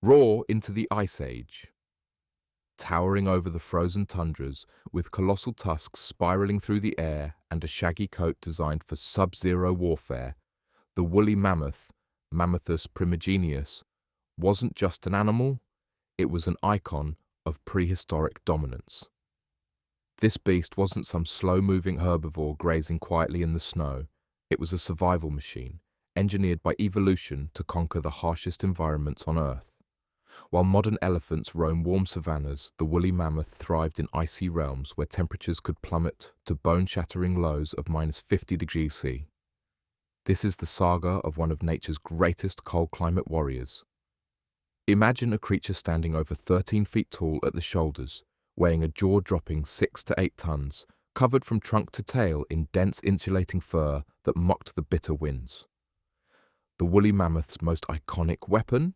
Roar into the Ice Age. Towering over the frozen tundras, with colossal tusks spiraling through the air and a shaggy coat designed for sub-zero warfare, the woolly mammoth, Mammothus primigenius, wasn't just an animal, it was an icon of prehistoric dominance. This beast wasn't some slow-moving herbivore grazing quietly in the snow. It was a survival machine, engineered by evolution to conquer the harshest environments on Earth. While modern elephants roam warm savannas, the woolly mammoth thrived in icy realms where temperatures could plummet to bone-shattering lows of -50 degrees C. This is the saga of one of nature's greatest cold climate warriors. Imagine a creature standing over 13 feet tall at the shoulders, weighing a jaw-dropping 6 to 8 tons, covered from trunk to tail in dense insulating fur that mocked the bitter winds. The woolly mammoth's most iconic weapon?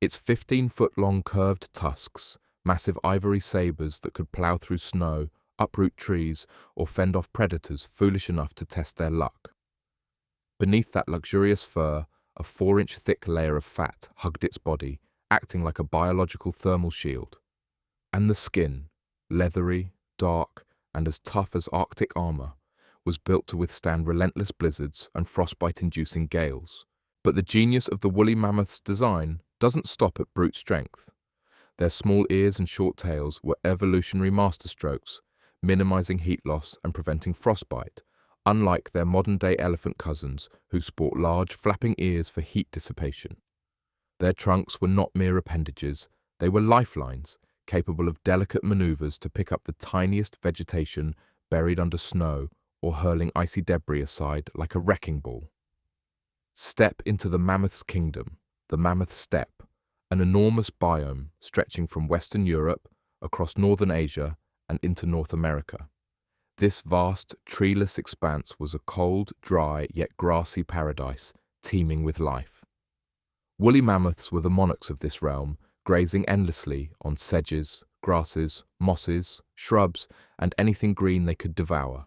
Its 15-foot-long curved tusks, massive ivory sabers that could plow through snow, uproot trees, or fend off predators foolish enough to test their luck. Beneath that luxurious fur, a 4-inch thick layer of fat hugged its body, acting like a biological thermal shield. And the skin, leathery, dark, and as tough as Arctic armor, was built to withstand relentless blizzards and frostbite-inducing gales. But the genius of the woolly mammoth's design doesn't stop at brute strength. Their small ears and short tails were evolutionary masterstrokes, minimizing heat loss and preventing frostbite, unlike their modern-day elephant cousins who sport large, flapping ears for heat dissipation. Their trunks were not mere appendages, they were lifelines, capable of delicate maneuvers to pick up the tiniest vegetation buried under snow or hurling icy debris aside like a wrecking ball. Step into the mammoth's kingdom, the Mammoth Steppe, an enormous biome stretching from Western Europe, across Northern Asia, and into North America. This vast, treeless expanse was a cold, dry, yet grassy paradise, teeming with life. Woolly mammoths were the monarchs of this realm, grazing endlessly on sedges, grasses, mosses, shrubs, and anything green they could devour.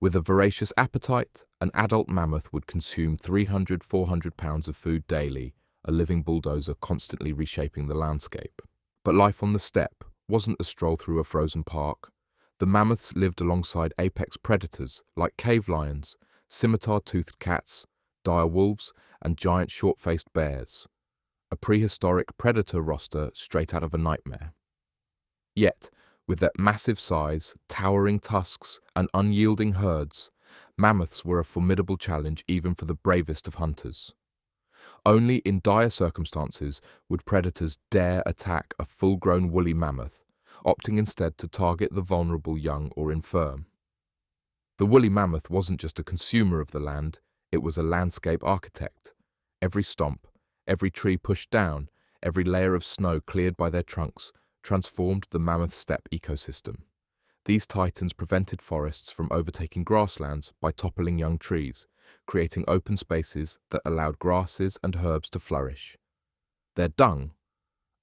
With a voracious appetite, an adult mammoth would consume 300–400 pounds of food daily, a living bulldozer constantly reshaping the landscape. But life on the steppe wasn't a stroll through a frozen park. The mammoths lived alongside apex predators like cave lions, scimitar-toothed cats, dire wolves, and giant short-faced bears. A prehistoric predator roster straight out of a nightmare. Yet, with their massive size, towering tusks, and unyielding herds, mammoths were a formidable challenge even for the bravest of hunters. Only in dire circumstances would predators dare attack a full-grown woolly mammoth, opting instead to target the vulnerable young or infirm. The woolly mammoth wasn't just a consumer of the land, it was a landscape architect. Every stomp, every tree pushed down, every layer of snow cleared by their trunks transformed the Mammoth Steppe ecosystem. These titans prevented forests from overtaking grasslands by toppling young trees, creating open spaces that allowed grasses and herbs to flourish. Their dung,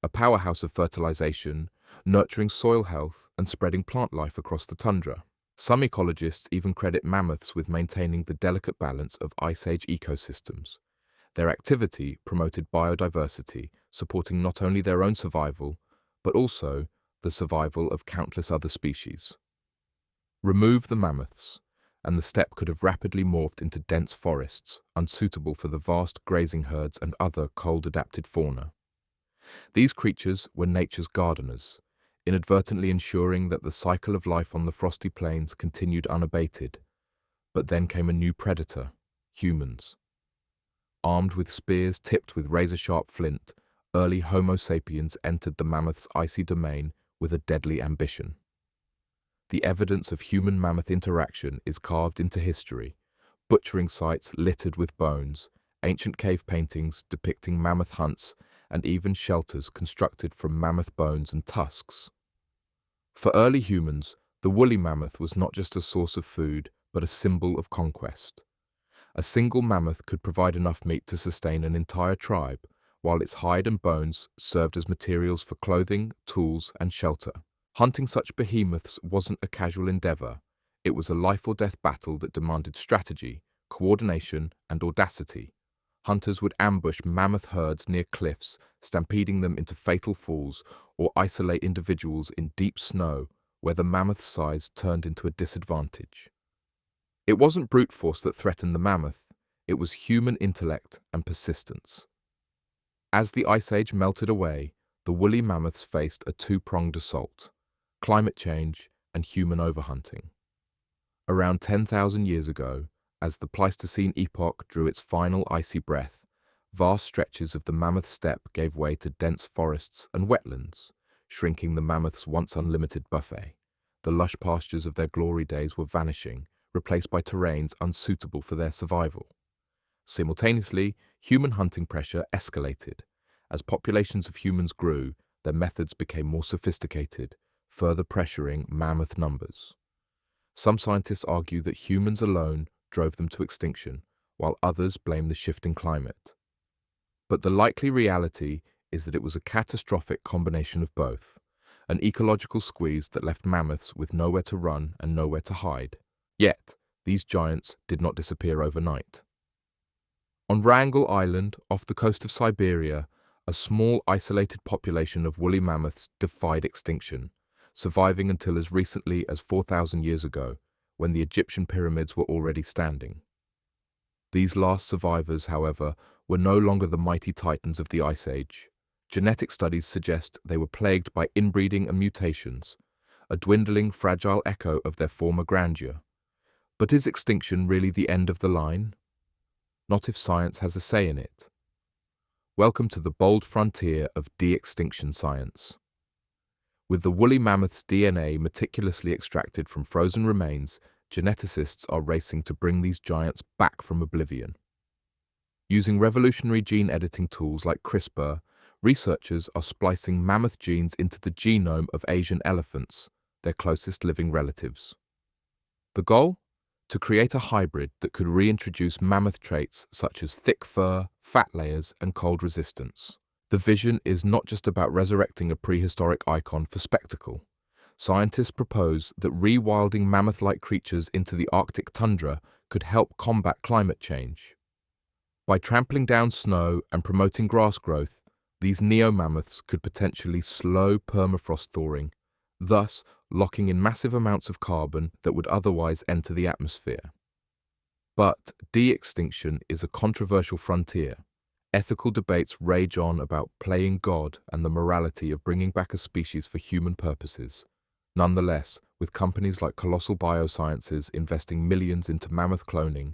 a powerhouse of fertilization, nurturing soil health and spreading plant life across the tundra. Some ecologists even credit mammoths with maintaining the delicate balance of Ice Age ecosystems. Their activity promoted biodiversity, supporting not only their own survival, but also the survival of countless other species. Remove the mammoths, and the steppe could have rapidly morphed into dense forests, unsuitable for the vast grazing herds and other cold-adapted fauna. These creatures were nature's gardeners, inadvertently ensuring that the cycle of life on the frosty plains continued unabated. But then came a new predator, humans. Armed with spears tipped with razor-sharp flint, early Homo sapiens entered the mammoth's icy domain with a deadly ambition. The evidence of human-mammoth interaction is carved into history, butchering sites littered with bones, ancient cave paintings depicting mammoth hunts, and even shelters constructed from mammoth bones and tusks. For early humans, the woolly mammoth was not just a source of food, but a symbol of conquest. A single mammoth could provide enough meat to sustain an entire tribe, while its hide and bones served as materials for clothing, tools, and shelter. Hunting such behemoths wasn't a casual endeavor. It was a life-or-death battle that demanded strategy, coordination, and audacity. Hunters would ambush mammoth herds near cliffs, stampeding them into fatal falls, or isolate individuals in deep snow where the mammoth's size turned into a disadvantage. It wasn't brute force that threatened the mammoth, it was human intellect and persistence. As the Ice Age melted away, the woolly mammoths faced a two-pronged assault: climate change and human overhunting. Around 10,000 years ago, as the Pleistocene epoch drew its final icy breath, vast stretches of the Mammoth Steppe gave way to dense forests and wetlands, shrinking the mammoths' once unlimited buffet. The lush pastures of their glory days were vanishing, replaced by terrains unsuitable for their survival. Simultaneously, human hunting pressure escalated. As populations of humans grew, their methods became more sophisticated, further pressuring mammoth numbers. Some scientists argue that humans alone drove them to extinction, while others blame the shifting climate. But the likely reality is that it was a catastrophic combination of both, an ecological squeeze that left mammoths with nowhere to run and nowhere to hide. Yet, these giants did not disappear overnight. On Wrangel Island, off the coast of Siberia, a small isolated population of woolly mammoths defied extinction, surviving until as recently as 4,000 years ago, when the Egyptian pyramids were already standing. These last survivors, however, were no longer the mighty titans of the Ice Age. Genetic studies suggest they were plagued by inbreeding and mutations, a dwindling, fragile echo of their former grandeur. But is extinction really the end of the line? Not if science has a say in it. Welcome to the bold frontier of de-extinction science. With the woolly mammoth's DNA meticulously extracted from frozen remains, geneticists are racing to bring these giants back from oblivion. Using revolutionary gene editing tools like CRISPR, researchers are splicing mammoth genes into the genome of Asian elephants, their closest living relatives. The goal? To create a hybrid that could reintroduce mammoth traits such as thick fur, fat layers, and cold resistance. The vision is not just about resurrecting a prehistoric icon for spectacle. Scientists propose that rewilding mammoth-like creatures into the Arctic tundra could help combat climate change. By trampling down snow and promoting grass growth, these neo-mammoths could potentially slow permafrost thawing, thus locking in massive amounts of carbon that would otherwise enter the atmosphere. But de-extinction is a controversial frontier. Ethical debates rage on about playing God and the morality of bringing back a species for human purposes. Nonetheless, with companies like Colossal Biosciences investing millions into mammoth cloning,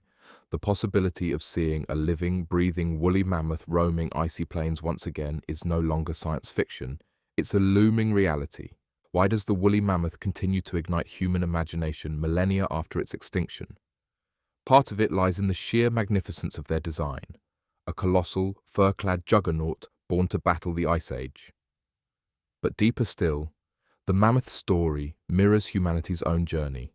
the possibility of seeing a living, breathing woolly mammoth roaming icy plains once again is no longer science fiction, it's a looming reality. Why does the woolly mammoth continue to ignite human imagination millennia after its extinction? Part of it lies in the sheer magnificence of their design, a colossal, fur-clad juggernaut born to battle the Ice Age. But deeper still, the mammoth story mirrors humanity's own journey: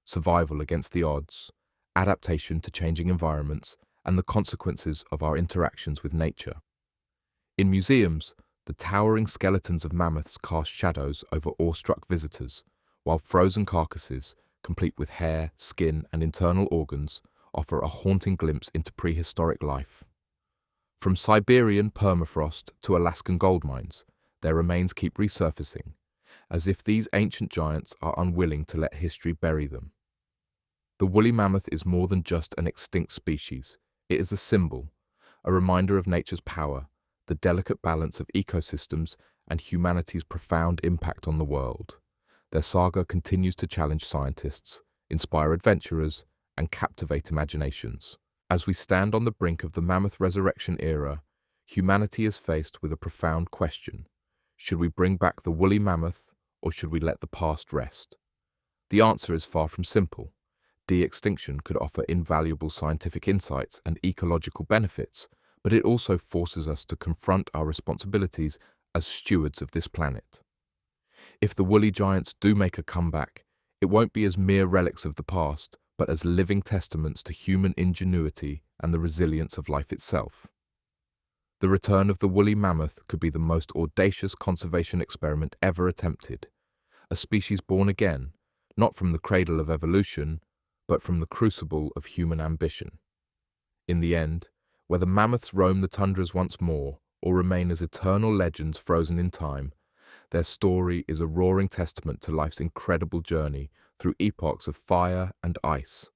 survival against the odds, adaptation to changing environments, and the consequences of our interactions with nature. In museums, the towering skeletons of mammoths cast shadows over awestruck visitors, while frozen carcasses, complete with hair, skin, and internal organs, offer a haunting glimpse into prehistoric life. From Siberian permafrost to Alaskan gold mines, their remains keep resurfacing, as if these ancient giants are unwilling to let history bury them. The woolly mammoth is more than just an extinct species. It is a symbol, a reminder of nature's power, the delicate balance of ecosystems, and humanity's profound impact on the world. Their saga continues to challenge scientists, inspire adventurers, and captivate imaginations. As we stand on the brink of the mammoth resurrection era, humanity is faced with a profound question. Should we bring back the woolly mammoth, or should we let the past rest? The answer is far from simple. De-extinction could offer invaluable scientific insights and ecological benefits, but it also forces us to confront our responsibilities as stewards of this planet. If the woolly giants do make a comeback, it won't be as mere relics of the past, but as living testaments to human ingenuity and the resilience of life itself. The return of the woolly mammoth could be the most audacious conservation experiment ever attempted, a species born again, not from the cradle of evolution, but from the crucible of human ambition. In the end, Whether mammoths roam the tundras once more or remain as eternal legends frozen in time, their story is a roaring testament to life's incredible journey through epochs of fire and ice.